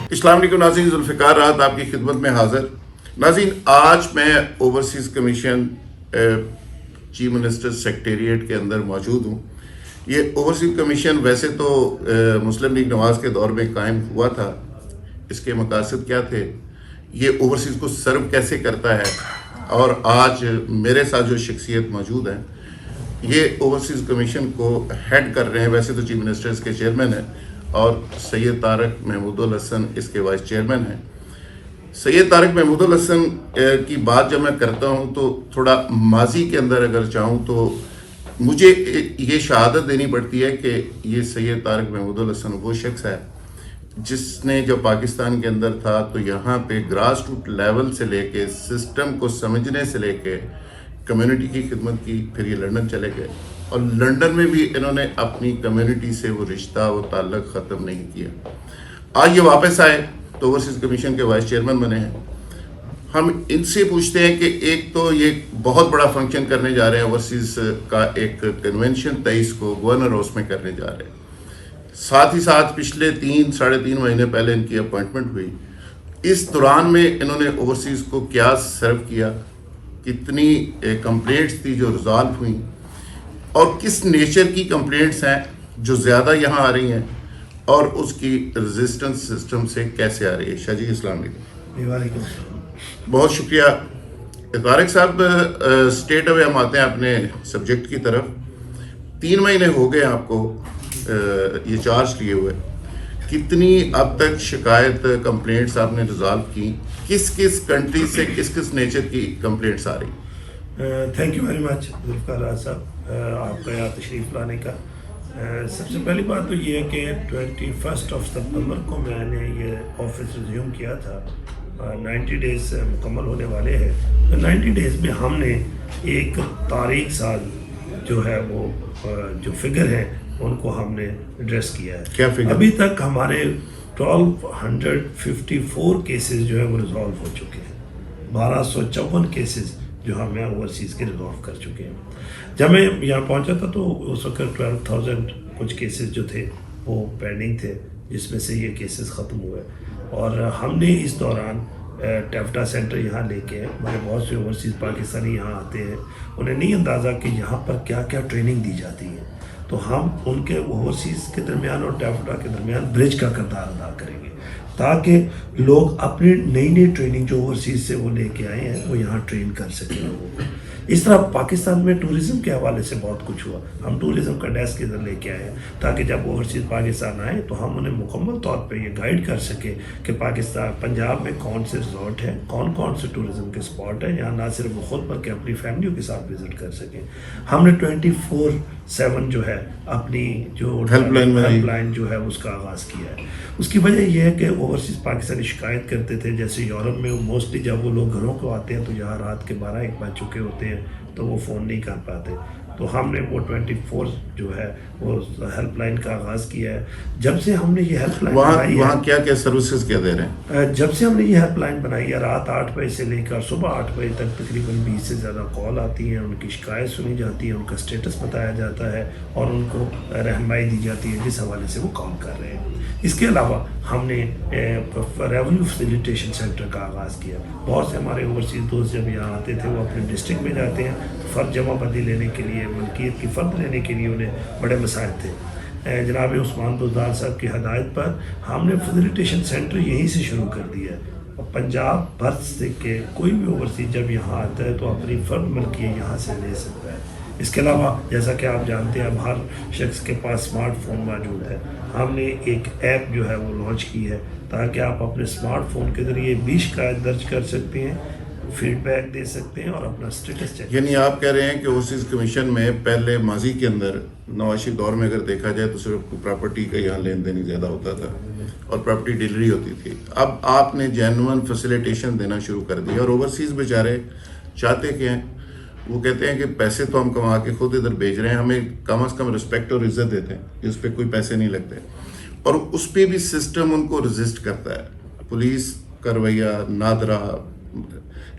السلام علیکم ناظرین، ذوالفقار راحت آپ کی خدمت میں حاضر۔ ناظرین، آج میں overseas commission chief minister secretariat کے اندر موجود ہوں۔ یہ اوورسیز کمیشن ویسے تو مسلم لیگ نواز کے دور میں قائم ہوا تھا۔ اس کے مقاصد کیا تھے، یہ اوورسیز کو سرو کیسے کرتا ہے، اور آج میرے ساتھ جو شخصیت موجود ہیں یہ اوورسیز کمیشن کو ہیڈ کر رہے ہیں۔ ویسے تو چیف منسٹر اس کے چیئرمین ہیں اور سید طارق محمود الحسن اس کے وائس چیئرمین ہیں۔ سید طارق محمود الحسن کی بات جب میں کرتا ہوں تو تھوڑا ماضی کے اندر اگر چاہوں تو مجھے یہ شہادت دینی پڑتی ہے کہ یہ سید طارق محمود الحسن وہ شخص ہے جس نے جب پاکستان کے اندر تھا تو یہاں پہ گراس روٹ لیول سے لے کے سسٹم کو سمجھنے سے لے کے کمیونٹی کی خدمت کی۔ پھر یہ لندن چلے گئے اور لندن میں بھی انہوں نے اپنی کمیونٹی سے وہ رشتہ وہ تعلق ختم نہیں کیا۔ آج یہ واپس آئے تو اوورسیز کمیشن کے وائس چیئرمین بنے ہیں۔ ہم ان سے پوچھتے ہیں کہ ایک تو یہ بہت بڑا فنکشن کرنے جا رہے ہیں، اوورسیز کا ایک کنونشن 23 کو گورنر ہاؤس میں کرنے جا رہے ہیں۔ ساتھ ہی ساتھ پچھلے 3-3.5 مہینے پہلے ان کی اپوائنٹمنٹ ہوئی۔ اس دوران میں انہوں نے اوورسیز کو کیا سرو کیا، کتنی کمپلینٹس تھی جو ریزالو ہوئیں، اور کس نیچر کی کمپلینٹس ہیں جو زیادہ یہاں آ رہی ہیں، اور اس کی ریزسٹنس سسٹم سے کیسے آ رہی ہے۔ شاہ جی السلام علیکم۔ وعلیکم السلام۔ بہت شکریہ طارق صاحب۔ اسٹیٹ اوے ہم آتے ہیں اپنے سبجیکٹ کی طرف۔ 3 مہینے ہو گئے آپ کو یہ چارج لیے ہوئے، کتنی اب تک شکایت کمپلینٹس آپ نے ریزالو کی، کس کس کنٹری سے کس کس نیچر کی کمپلینٹس آ رہی؟ Thank you very much Zulfiqar Rahat sahab, آپ کا یہاں تشریف لانے کا۔ سب سے پہلی بات تو یہ ہے کہ 21 سپتمبر کو میں نے یہ آفس ریزیوم کیا تھا۔ 90 ڈیز مکمل ہونے والے ہیں۔ 90 ڈیز میں ہم نے ایک تاریخ سال جو ہے وہ جو فگر ہے ان کو ہم نے ایڈریس کیا ہے۔ کیا فگر؟ ابھی تک ہمارے 1254 کیسز جو ہے وہ ریزالو ہو چکے ہیں۔ 1254 کیسز جو ہمیں اوورسیز کے ریزالو کر چکے ہیں۔ جب میں یہاں پہنچا تھا تو اس وقت 12,000 کچھ کیسز جو تھے وہ پینڈنگ تھے، جس میں سے یہ کیسز ختم ہوئے۔ اور ہم نے اس دوران ٹیفٹا سینٹر یہاں لے کے، ہمارے بہت سے اوورسیز پاکستانی یہاں آتے ہیں، انہیں نہیں اندازہ کہ یہاں پر کیا کیا ٹریننگ دی جاتی ہے، تو ہم ان کے اوورسیز کے درمیان اور ٹیفٹا کے درمیان برج کا کردار ادا کریں گے، تاکہ لوگ اپنی نئی ٹریننگ جو اوورسیز سے وہ لے کے آئے ہیں وہ یہاں ٹرین کر سکیں لوگوں کو۔ اس طرح پاکستان میں ٹورزم کے حوالے سے بہت کچھ ہوا۔ ہم ٹورزم کا ڈیسک ادھر لے کے آئے ہیں تاکہ جب اوورسیز پاکستان آئے تو ہم انہیں مکمل طور پہ یہ گائیڈ کر سکیں کہ پاکستان پنجاب میں کون سے ریزورٹ ہیں، کون سے ٹورزم کے اسپاٹ ہیں، یہاں نہ صرف وہ خود بلکہ اپنی فیملیوں کے ساتھ وزٹ کر سکیں۔ ہم نے 24/7 جو ہے اپنی جو ہیلپ لائن جو ہے اس کا آغاز کیا ہے۔ اس کی وجہ یہ ہے کہ اوورسیز پاکستانی شکایت کرتے تھے، جیسے یورپ میں موسٹلی جب وہ لوگ گھروں کو آتے ہیں تو یہاں رات کے 12-1 بج چکے ہوتے ہیں تو وہ فون نہیں کر پاتے، تو ہم نے وہ 24 جو ہے وہ ہیلپ لائن کا آغاز کیا ہے۔ جب سے ہم نے یہ ہیلپ لائن بنائی ہے، وہاں کیا کیا سروسز کیا دے رہے ہیں؟ جب سے ہم نے یہ ہیلپ لائن بنائی ہے، رات 8 بجے سے لے کر صبح 8 بجے تک تقریباً 20 سے زیادہ کال آتی ہیں، ان کی شکایت سنی جاتی ہے، ان کا اسٹیٹس بتایا جاتا ہے اور ان کو رہنمائی دی جاتی ہے جس حوالے سے وہ کام کر رہے ہیں۔ اس کے علاوہ ہم نے ریونیو فیسیلیٹیشن سینٹر کا آغاز کیا۔ بہت سے ہمارے اوورسیز دوست جب یہاں آتے تھے وہ اپنے ڈسٹرکٹ میں جاتے ہیں، فرد جمع بندی لینے کے لیے، ملکیت کی فرد لینے کے لیے انہیں بڑے مسائل تھے۔ جناب عثمان بزدار صاحب کی ہدایت پر ہم نے فیسیلیٹیشن سینٹر یہیں سے شروع کر دیا ہے، اور پنجاب بھر سے کہ کوئی بھی اوورسیز جب یہاں آتا ہے تو اپنی فرد ملکیت یہاں سے لے سکتا ہے۔ اس کے علاوہ جیسا کہ آپ جانتے ہیں اب ہر شخص کے پاس اسمارٹ فون موجود ہے۔ ہم نے ایک ایپ جو ہے وہ لانچ کی ہے تاکہ آپ اپنے اسمارٹ فون کے ذریعے بھی شکایت درج کر سکتے ہیں، فیڈ بیک دے سکتے ہیں اور اپنا اسٹیٹس چیک۔ یعنی آپ کہہ رہے ہیں کہ اوورسیز کمیشن میں پہلے ماضی کے اندر نواز شریف دور میں اگر دیکھا جائے تو صرف پراپرٹی کا یہاں لین دین ہی زیادہ ہوتا تھا اور پراپرٹی ڈیلری ہوتی تھی۔ اب آپ نے جینوئن فیسیلیٹیشن دینا شروع کر دی، اور اوورسیز بیچارے چاہتے کہ ہیں، وہ کہتے ہیں کہ پیسے تو ہم کما کے خود ادھر بھیج رہے ہیں، ہمیں کم از کم رسپیکٹ اور عزت دیتے ہیں، اس پہ کوئی پیسے نہیں لگتے، اور اس پہ بھی سسٹم ان کو رزسٹ کرتا ہے۔ پولیس کا رویہ، نادرا،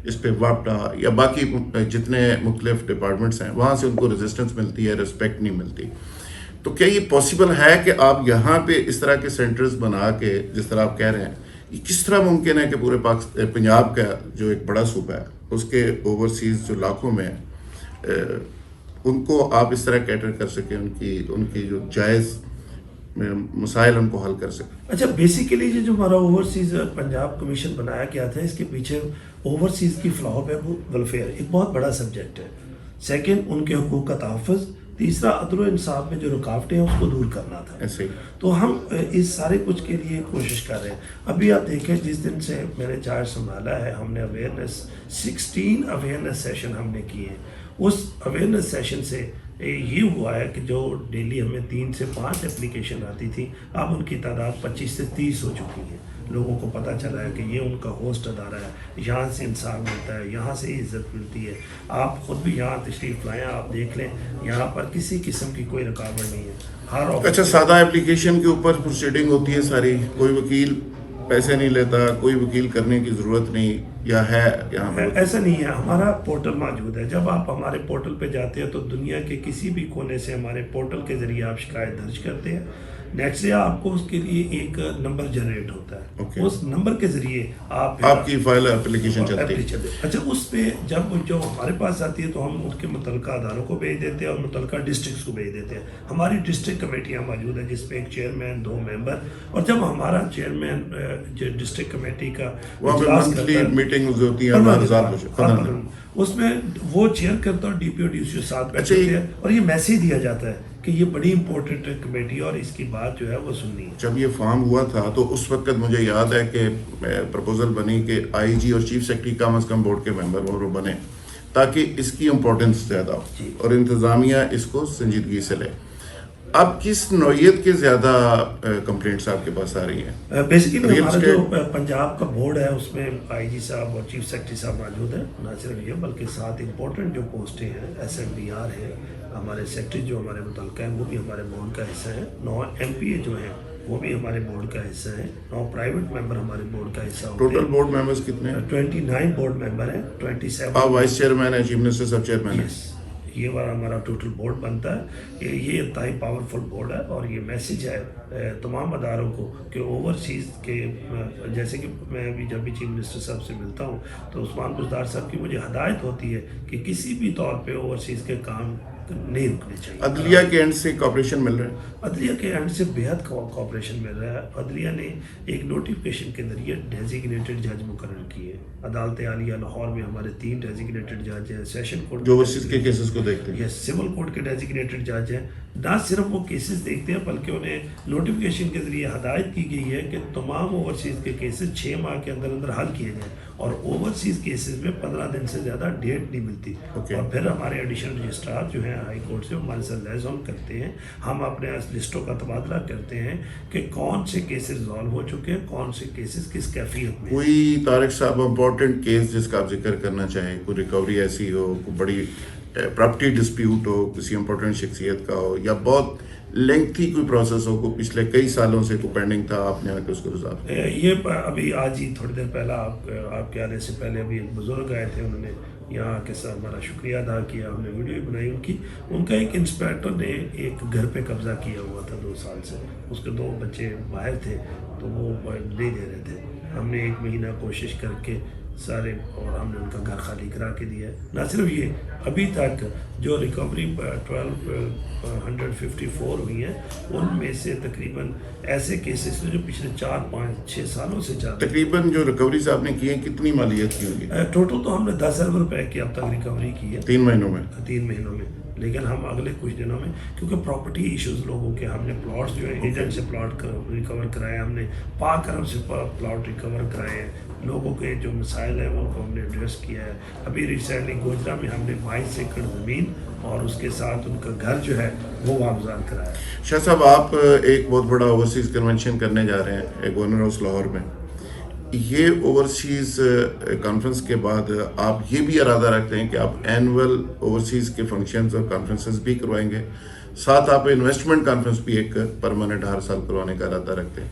اس پہ واپڈا یا باقی جتنے مختلف ڈپارٹمنٹس ہیں وہاں سے ان کو ریزسٹنس ملتی ہے، رسپیکٹ نہیں ملتی۔ تو کیا یہ پاسبل ہے کہ آپ یہاں پہ اس طرح کے سینٹرز بنا کے، جس طرح آپ کہہ رہے ہیں یہ کس طرح ممکن ہے کہ پورے پنجاب کا جو ایک بڑا صوبہ ہے اس کے اوورسیز جو لاکھوں میں ان کو آپ اس طرح کیٹر کر سکیں, ان کی جو جائز مسائل ان کو حل کر سکیں. اچھا, بیسیکلی یہ جو ہمارا اوورسیز پنجاب کمیشن بنایا گیا تھا, اس کے پیچھے اوورسیز کی فلاح و بہبود ویلفیئر ایک بہت بڑا سبجیکٹ ہے. سیکنڈ, ان کے حقوق کا تحفظ. تیسرا, عدل و انصاف میں جو رکاوٹیں ہیں اس کو دور کرنا تھا. ایسے ہی تو ہم اس سارے کچھ کے لیے کوشش کر رہے ہیں. ابھی آپ دیکھیں, جس دن سے میں نے چارج سنبھالا ہے, ہم نے 16 اویئرنیس سیشن ہم نے کیے ہیں. اس اویئرنیس سیشن سے یہ ہوا ہے کہ جو ڈیلی ہمیں 3 سے 5 اپلیکیشن آتی تھی, اب ان کی تعداد 25 سے 30 ہو چکی ہے. لوگوں کو پتہ چلا ہے کہ یہ ان کا ہوسٹ ادارہ ہے, یہاں سے انصاف ملتا ہے, یہاں سے عزت ملتی ہے. آپ خود بھی یہاں تشریف لائیں, آپ دیکھ لیں, یہاں پر کسی قسم کی کوئی رکاوٹ نہیں ہے. ہر اچھا, سادہ اپلیکیشن کے اوپر پروسیڈنگ ہوتی ہے ساری, کوئی وکیل پیسے نہیں لیتا, کوئی وکیل کرنے کی ضرورت نہیں, یا ہے یہاں پر؟ ایسا نہیں ہے. ہمارا پورٹل موجود ہے. جب آپ ہمارے پورٹل پہ جاتے ہیں تو دنیا کے کسی بھی کونے سے ہمارے پورٹل کے ذریعے آپ شکایت درج کرتے ہیں. نیکسٹ سے آپ کو اس کے لیے ایک نمبر جنریٹ ہوتا ہے. اس نمبر کے ذریعے آپ کی فائل اپلیکیشن چلتی ہے. اچھا, اس پہ جب جو ہمارے پاس آتی ہے تو ہم اس کے متعلقہ اداروں کو بھیج دیتے ہیں اور متعلقہ ڈسٹرکٹس کو بھیج دیتے ہیں. ہماری ڈسٹرکٹ کمیٹیاں موجود ہیں جس پہ ایک چیئرمین, 2 ممبر, اور جب ہمارا چیئرمین جو ڈسٹرکٹ کمیٹی کا میٹنگ ہوتی ہے, اس میں وہ چیئر کرتا اور D P O D C او ساتھ بیٹھتے ہیں, اور یہ میسیج دیا جاتا ہے کہ یہ بڑی امپورٹنٹ کمیٹی اور اس کی بات جو ہے وہ سننی ہے. جب یہ فارم ہوا تھا تو اس وقت مجھے یاد ہے کہ پرپوزل بنی کہ آئی جی اور چیف سیکرٹری کم از کم بورڈ کے ممبر وہ بنے تاکہ اس کی امپورٹنس زیادہ ہو اور انتظامیہ اس کو سنجیدگی سے لے. اب کس نوعیت کے زیادہ کمپلینٹس آپ کے پاس آ رہی ہیں؟ بیسیکلی ہمارا جو پنجاب کا بورڈ ہے اس میں آئی جی صاحب اور چیف سیکرٹری صاحب موجود ہیں. نہ صرف یہ بلکہ 7 امپورٹنٹ جو پوسٹیں ہیں, ایس ایم ڈی آر ہے, ہمارے سیکرٹری جو ہمارے متعلقہ ہیں وہ بھی ہمارے بورڈ کا حصہ ہے, 9 ایم پی اے جو ہیں وہ بھی ہمارے بورڈ کا حصہ ہے, 9 پرائیویٹ ممبر ہمارے بورڈ کا حصہ ہوتے ہیں. ٹوٹل بورڈ ممبرز کتنے ہیں؟ 29 بورڈ ممبر ہیں. 27 آپ وائس چیئرمین ہیں, چیف منسٹر سب چیئرمین ہیں. یہ ہمارا ٹوٹل بورڈ بنتا ہے. یہ انتہائی پاورفل بورڈ ہے اور یہ میسیج ہے تمام اداروں کو کہ اوورسیز کے, جیسے کہ میں ابھی جب بھی چیف منسٹر صاحب سے ملتا ہوں تو عثمان بزدار صاحب کی مجھے ہدایت ہوتی ہے کہ کسی بھی طور پہ اوورسیز کے کام نہیں رکنے چاہیے. عدلیہ کے اینڈ سے کوآپریشن مل رہا ہے؟ عدلیہ کے اینڈ سے بےحد کوآپریشن مل رہا ہے. عدلیہ نے ایک نوٹیفکیشن کے ذریعے ڈیزیگنیٹڈ جج مقرر کیے. عدالت عالیہ لاہور میں ہمارے 3 ڈیزیگنیٹڈ جج ہیں. سیشن کورٹ جو اوورسیز کے کیسز کو دیکھتے ہیں, یہ سول کورٹ کے ڈیزیگنیٹڈ جج ہیں. نہ صرف وہ کیسز دیکھتے ہیں بلکہ انہیں نوٹیفکیشن کے ذریعے ہدایت کی گئی ہے کہ تمام اوورسیز کے کیسز 6 ماہ کے اندر اندر حل کیے جائیں, اور اوورسیز کیسز میں 15 دن سے زیادہ ڈیٹ نہیں ملتی. اور پھر ہمارے ایڈیشنل رجسٹرار جو ہیں ہائی کورٹ سے ہمارے ساتھ لیزون کرتے ہیں. ہم اپنے لسٹوں کا تبادلہ کرتے ہیں کہ کون سے کیسز ریزالو ہو چکے ہیں, کون سے کیسز کس کیفیت میں. کوئی طارق صاحب امپورٹنٹ کیس جس کا آپ ذکر کرنا چاہیں, کوئی ریکوری ایسی ہو, کوئی بڑی پراپرٹی ڈسپیوٹ ہو, کسی امپورٹنٹ شخصیت کا ہو, یا بہت لینتھی کوئی پروسیس ہو, کوئی پچھلے کئی سالوں سے کوئی پینڈنگ تھا, آپ نے آ کے اس کو ریزالو؟ یہ ابھی آج ہی تھوڑی دیر پہلا آپ کے آنے سے پہلے ابھی ایک بزرگ آئے تھے, انہوں نے یہاں کے ساتھ ہمارا شکریہ ادا کیا, ہم نے ویڈیو بھی بنائی ان کی. ان کا ایک انسپیکٹر نے ایک گھر پہ قبضہ کیا ہوا تھا 2 سال سے, اس کے 2 بچے باہر تھے تو وہ نہیں دے رہے تھے. ہم نے 1 مہینہ کوشش کر کے سارے, اور ہم نے ان کا گھر خالی کرا کے دیا ہے. نہ صرف یہ, ابھی تک جو ریکوری 1254 ہوئی ہیں ان میں سے تقریباً ایسے کیسز جو پچھلے 4 5 6 سالوں سے چل رہے ہیں. تقریباً جو ریکوریز آپ نے کی ہیں کتنی مالیت کی ہوگی؟ ٹوٹل تو ہم نے 10 ارب روپے کی اب تک ریکوری کی ہے 3 مہینوں میں. 3 مہینوں میں. لیکن ہم اگلے کچھ دنوں میں, کیونکہ پراپرٹی ایشوز لوگوں کے, ہم نے پلاٹس جو ہے ایجنٹ سے پلاٹ ریکور کرائے, ہم نے پاک ارب سے پلاٹ ریکور کرائے ہیں. لوگوں کے جو مسائل ہیں وہ ہم نے ایڈریس کیا ہے. ابھی ریسنٹلی گوجرا میں ہم نے 22 ایکڑ زمین اور اس کے ساتھ ان کا گھر جو ہے وہ واگزار کرایا. شاہ صاحب, آپ ایک بہت بڑا اوورسیز کنونشن کرنے جا رہے ہیں گورنر ہاؤس لاہور میں. یہ اوورسیز کانفرنس کے بعد آپ یہ بھی ارادہ رکھتے ہیں کہ آپ اینول اوورسیز کے فنکشنز اور کانفرنسز بھی کروائیں گے, ساتھ آپ انویسٹمنٹ کانفرنس بھی ایک پرماننٹ ہر سال کروانے کا ارادہ رکھتے ہیں.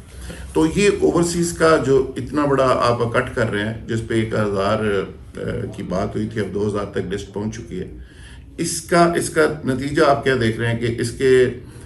تو یہ اوورسیز کا جو اتنا بڑا آپ کٹ کر رہے ہیں, جس پہ 1000 کی بات ہوئی تھی, اب 2000 تک لسٹ پہنچ چکی ہے, اس کا نتیجہ آپ کیا دیکھ رہے ہیں کہ اس کے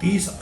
30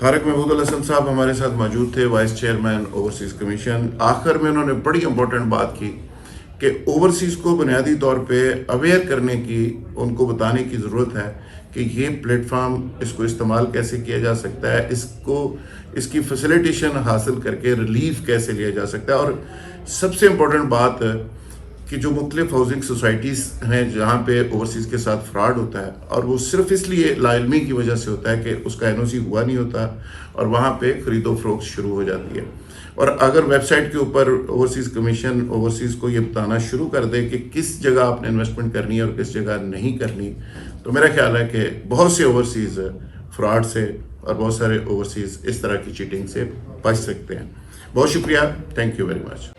طارق محمود الحسن صاحب ہمارے ساتھ موجود تھے، وائس چیئرمین اوورسیز کمیشن. آخر میں انہوں نے بڑی امپورٹنٹ بات کی کہ اوورسیز کو بنیادی طور پہ اویئر کرنے کی، ان کو بتانے کی ضرورت ہے کہ یہ پلیٹ فارم، اس کو استعمال کیسے کیا جا سکتا ہے، اس کی فیسیلیٹیشن حاصل کر کے ریلیف کیسے لیا جا سکتا ہے. اور سب سے امپورٹنٹ بات کہ جو مختلف ہاؤسنگ سوسائٹیز ہیں جہاں پہ اوورسیز کے ساتھ فراڈ ہوتا ہے، اور وہ صرف اس لیے لا علمی کی وجہ سے ہوتا ہے کہ اس کا NOC ہوا نہیں ہوتا اور وہاں پہ خرید و فروخت شروع ہو جاتی ہے. اور اگر ویب سائٹ کے اوپر اوورسیز کمیشن اوورسیز کو یہ بتانا شروع کر دے کہ کس جگہ آپ نے انویسٹمنٹ کرنی ہے اور کس جگہ نہیں کرنی، تو میرا خیال ہے کہ بہت سے اوورسیز فراڈ سے اور بہت سارے اوورسیز اس طرح کی چیٹنگ سے بچ سکتے ہیں. بہت شکریہ. Thank you very much.